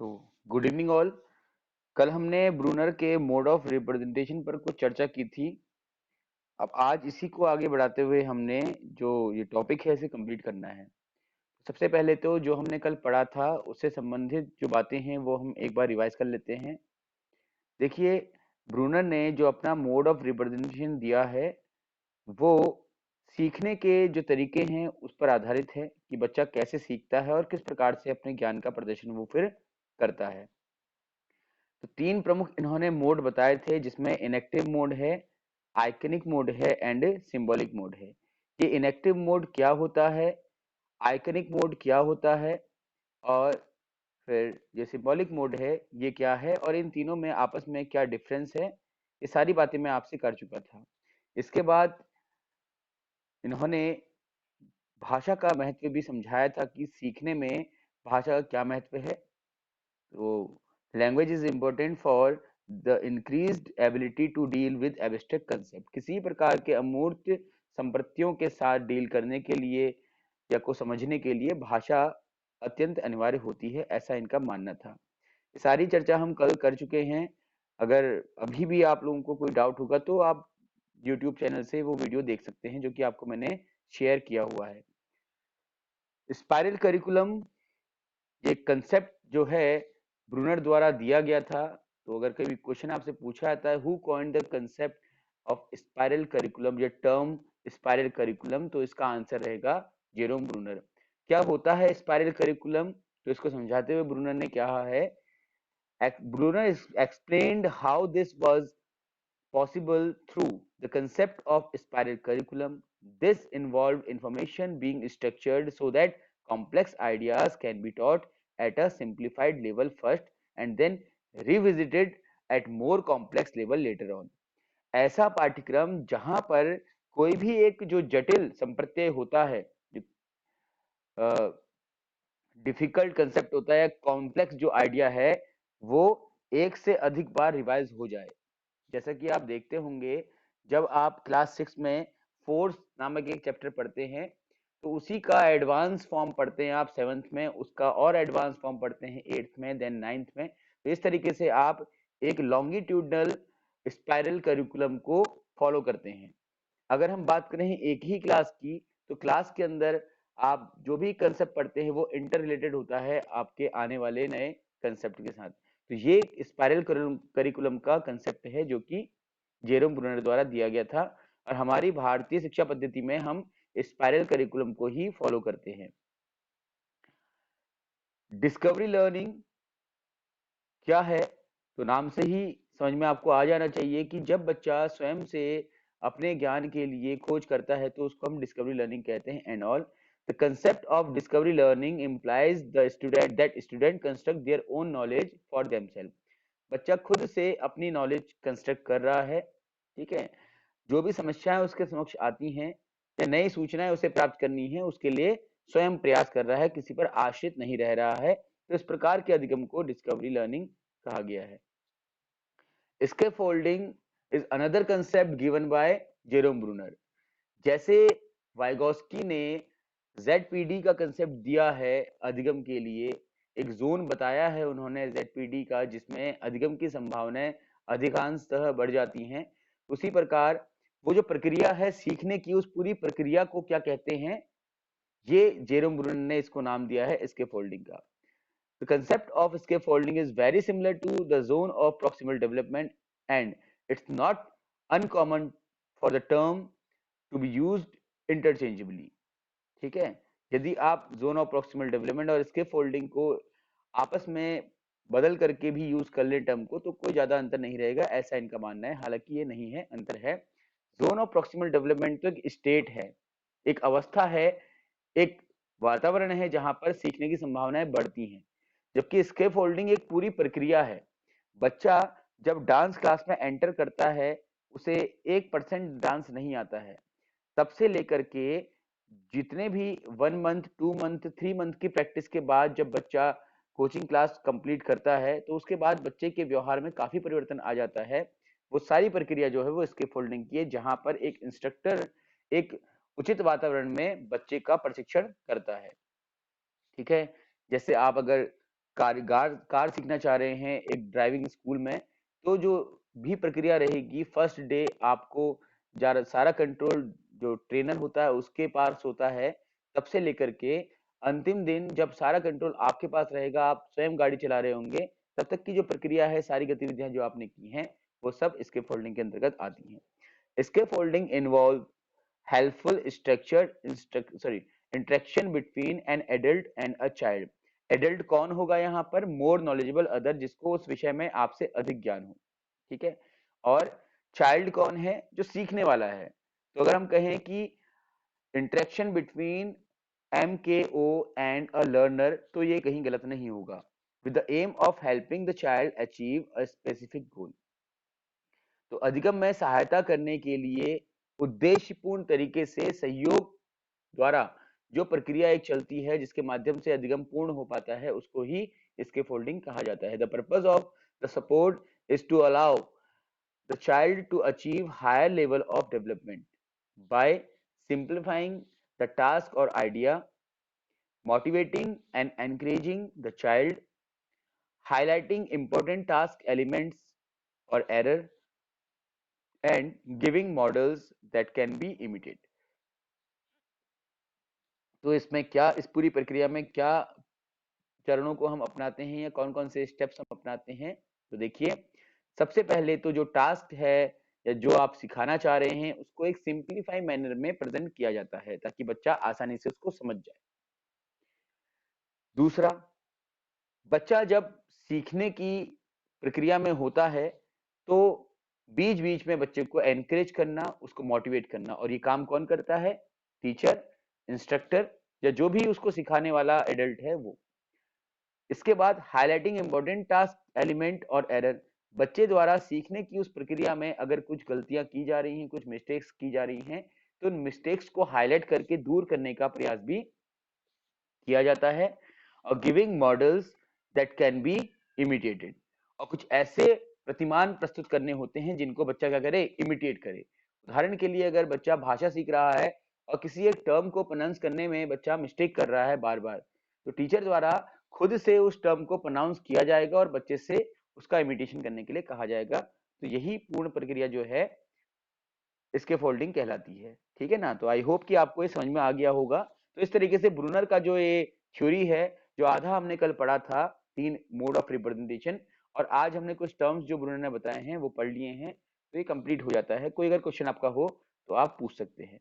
तो good evening all. कल हमने ब्रूनर के मोड ऑफ रिप्रेजेंटेशन पर कुछ चर्चा की थी। अब आज इसी को आगे बढ़ाते हुए हमने जो ये टॉपिक है इसे कंप्लीट करना है। सबसे पहले तो जो हमने कल पढ़ा था उससे संबंधित जो बातें हैं वो हम एक बार रिवाइज कर लेते हैं। देखिए, ब्रूनर ने जो अपना मोड ऑफ रिप्रेजेंटेशन दिया है वो सीखने के जो तरीके हैं उस पर आधारित है कि बच्चा कैसे सीखता है और किस प्रकार से अपने ज्ञान का प्रदर्शन वो फिर करता है। तो तीन प्रमुख इन्होंने मोड बताए थे जिसमें इनएक्टिव मोड है, आइकनिक मोड है एंड सिंबॉलिक मोड है। ये इनएक्टिव मोड क्या होता है, आइकनिक मोड क्या होता है और फिर ये सिंबॉलिक मोड है ये क्या है और इन तीनों में आपस में क्या डिफरेंस है, ये सारी बातें मैं आपसे कर चुका था। इसके बाद इन्होंने भाषा का महत्व भी समझाया था कि सीखने में भाषा का क्या महत्व है। तो language is important for the increased ability to deal with abstract concept. किसी प्रकार के अमूर्त संप्रतियों के साथ डील करने के लिए या को समझने के लिए भाषा अत्यंत अनिवार्य होती है, ऐसा इनका मानना था। ये सारी चर्चा हम कल कर चुके हैं। अगर अभी भी आप लोगों को कोई डाउट होगा तो आप यूट्यूब चैनल से वो वीडियो देख सकते हैं जो कि आपको मैंने शेयर किया हुआ है। स्पाइरल करिकुलम ये कंसेप्ट जो है ब्रूनर द्वारा दिया गया था। तो अगर कभी क्वेश्चन आपसे पूछा जाता है who coined the concept of spiral curriculum या टर्म स्पाइरल करिकुलम, तो इसका आंसर रहेगा जेरोम ब्रूनर। क्या होता है स्पाइरल करिकुलम, तो इसको समझाते हुए ब्रूनर ने क्या कहा है, Bruner explained how this was possible through the concept of spiral curriculum. This involved information being structured so that complex ideas can be taught at a simplified level first and then revisited at more complex level later on. ऐसा पाठ्यक्रम जहां पर कोई भी एक जो जटिल संप्रत्यय होता है, डिफिकल्ट कंसेप्ट होता है या कॉम्प्लेक्स जो आइडिया है, वो एक से अधिक बार रिवाइज हो जाए। जैसा कि आप देखते होंगे जब आप क्लास 6 में फोर्स नामक एक चैप्टर पढ़ते हैं तो उसी का एडवांस फॉर्म पढ़ते हैं आप 7th में, उसका और एडवांस फॉर्म पढ़ते हैं 8th में, देन 9th में। तो इस तरीके से आप एक लॉन्गिट्यूडनल स्पाइरल करिकुलम को फॉलो करते हैं। अगर हम बात करें एक ही क्लास की, तो क्लास के अंदर आप जो भी कंसेप्ट पढ़ते हैं वो इंटर रिलेटेड होता है आपके आने वाले नए कंसेप्ट के साथ। तो ये स्पाइरल करिकुलम का कंसेप्ट है जो कि जेरोम ब्रूनर द्वारा दिया गया था और हमारी भारतीय शिक्षा पद्धति में हम स्पाइरल करिकुलम को ही फॉलो करते हैं। डिस्कवरी लर्निंग क्या है, तो नाम से ही समझ में आपको आ जाना चाहिए कि जब बच्चा स्वयं से अपने ज्ञान के लिए खोज करता है तो उसको हम डिस्कवरी लर्निंग कहते हैं and all. The concept of discovery learning implies the student that student construct their own knowledge for themself. बच्चा खुद से अपनी नॉलेज कंस्ट्रक्ट कर रहा है, ठीक है। जो भी समस्याएं उसके समक्ष आती हैं या नई सूचनाएं उसे प्राप्त करनी है उसके लिए स्वयं प्रयास कर रहा है, किसी पर आश्रित नहीं रह रहा है। तो इस प्रकार के अधिगम को डिस्कवरी लर्निंग कहा गया है। Scaffolding is another concept given by Jerome Bruner. जैसे वाइगोस्की ने जेडपीडी का कंसेप्ट दिया है अधिगम के लिए, एक जोन बताया है उन्होंने जेडपीडी का जिसमें अधिगम की संभावनाएं अधिकांशतः बढ़ जाती हैं। उसी प्रकार वो जो प्रक्रिया है सीखने की, उस पूरी प्रक्रिया को क्या कहते हैं, ये जेरोम ब्रूनर ने इसको नाम दिया है स्कैफोल्डिंग का। The concept of scaffolding is very similar to the zone of proximal development and it's not uncommon for the term to be used interchangeably। ठीक है, यदि आप जोन ऑफ प्रॉक्सिमल डेवलपमेंट और स्कैफोल्डिंग को आपस में बदल करके भी यूज कर ले टर्म को तो कोई ज्यादा अंतर नहीं रहेगा, ऐसा इनका मानना है। हालांकि ये नहीं है, अंतर है। जोन ऑफ प्रॉक्सिमल डेवलपमेंट तो एक स्टेट है, एक अवस्था है, एक वातावरण है जहां पर सीखने की संभावनाएं बढ़ती हैं, जबकि स्केप होल्डिंग एक पूरी प्रक्रिया है। बच्चा जब डांस क्लास में एंटर करता है उसे 1% डांस नहीं आता है, तब से लेकर के जितने भी 1 मंथ 2 मंथ 3 मंथ की प्रैक्टिस के बाद जब बच्चा कोचिंग क्लास कंप्लीट करता है तो उसके बाद बच्चे के व्यवहार में काफी परिवर्तन आ जाता है। वो सारी प्रक्रिया जो है वो स्केप फोल्डिंग की है, जहां पर एक इंस्ट्रक्टर एक उचित वातावरण में बच्चे का प्रशिक्षण करता है। ठीक है, जैसे आप अगर कार सीखना चाह रहे हैं एक ड्राइविंग स्कूल में, तो जो भी प्रक्रिया रहेगी, फर्स्ट डे आपको सारा कंट्रोल जो ट्रेनर होता है उसके पास होता है, तब से लेकर के अंतिम दिन जब सारा कंट्रोल आपके पास रहेगा, आप स्वयं गाड़ी चला रहे होंगे, तब तक की जो प्रक्रिया है, सारी गतिविधियां जो आपने की हैं, वो सब स्केप फोल्डिंग के अंतर्गत आती हैं। Scaffolding involve helpful structured interaction between an adult and a child। Adult कौन होगा यहाँ पर? मोर नॉलेजेबल अदर, जिसको उस विषय में आपसे अधिक ज्ञान हो, ठीक है। और चाइल्ड कौन है? जो सीखने वाला है। तो अगर हम कहें कि interaction between MKO and a learner, तो ये कहीं गलत नहीं होगा। With the aim of helping the child achieve a specific goal. तो अधिगम में सहायता करने के लिए उद्देश्यपूर्ण तरीके से सहयोग द्वारा जो प्रक्रिया एक चलती है, जिसके माध्यम से अधिगम पूर्ण हो पाता है, उसको ही स्कैफोल्डिंग कहा जाता है। The purpose of the support is to allow the child to achieve higher level of development by simplifying the task और idea, motivating and encouraging the child, highlighting important task elements or error, and giving models that can be imitated। तो इसमें क्या, इस पूरी प्रक्रिया में क्या चरणों को हम अपनाते हैं या कौन कौन से स्टेप्स हम अपनाते हैं? तो देखिए, सबसे पहले तो जो टास्क है या जो आप सिखाना चाह रहे हैं, उसको एक सिंपलीफाई मैनर में प्रेजेंट किया जाता है, ताकि बच्चा आसानी से उसको समझ जाए। दूसरा, बच्चा जब सीखने की प्रक्रिया में होता है, तो बीच बीच में बच्चे को एनकरेज करना, उसको मोटिवेट करना, और ये काम कौन करता है? टीचर, इंस्ट्रक्टर, या जो भी उसको सिखाने वाला एडल्ट है वो। इसके बाद हाईलाइटिंग इंपॉर्टेंट टास्क एलिमेंट और एरर, बच्चे द्वारा सीखने की उस प्रक्रिया में अगर कुछ गलतियां की जा रही हैं, कुछ मिस्टेक्स की जा रही हैं, तो उन मिस्टेक्स को हाईलाइट करके दूर करने का प्रयास भी किया जाता है। और giving models that can be imitated, और कुछ ऐसे प्रतिमान प्रस्तुत करने होते हैं जिनको बच्चा क्या करे? इमिटेट करे। उदाहरण के लिए, अगर बच्चा भाषा सीख रहा है और किसी एक टर्म को प्रोनाउंस करने में बच्चा मिस्टेक कर रहा है बार बार, तो टीचर द्वारा खुद से उस टर्म को प्रोनाउंस किया जाएगा और बच्चे से उसका इमिटेशन करने के लिए कहा जाएगा। तो यही पूर्ण प्रक्रिया जो है इसके फोल्डिंग कहलाती है, ठीक है ना। तो आई होप कि आपको ये समझ में आ गया होगा। तो इस तरीके से ब्रूनर का जो ये थ्योरी है, जो आधा हमने कल पढ़ा था, 3 मोड ऑफ रिप्रेजेंटेशन, और आज हमने कुछ टर्म्स जो ब्रूनर ने बताए हैं वो पढ़ लिए हैं, तो ये कंप्लीट हो जाता है। कोई अगर क्वेश्चन आपका हो तो आप पूछ सकते हैं।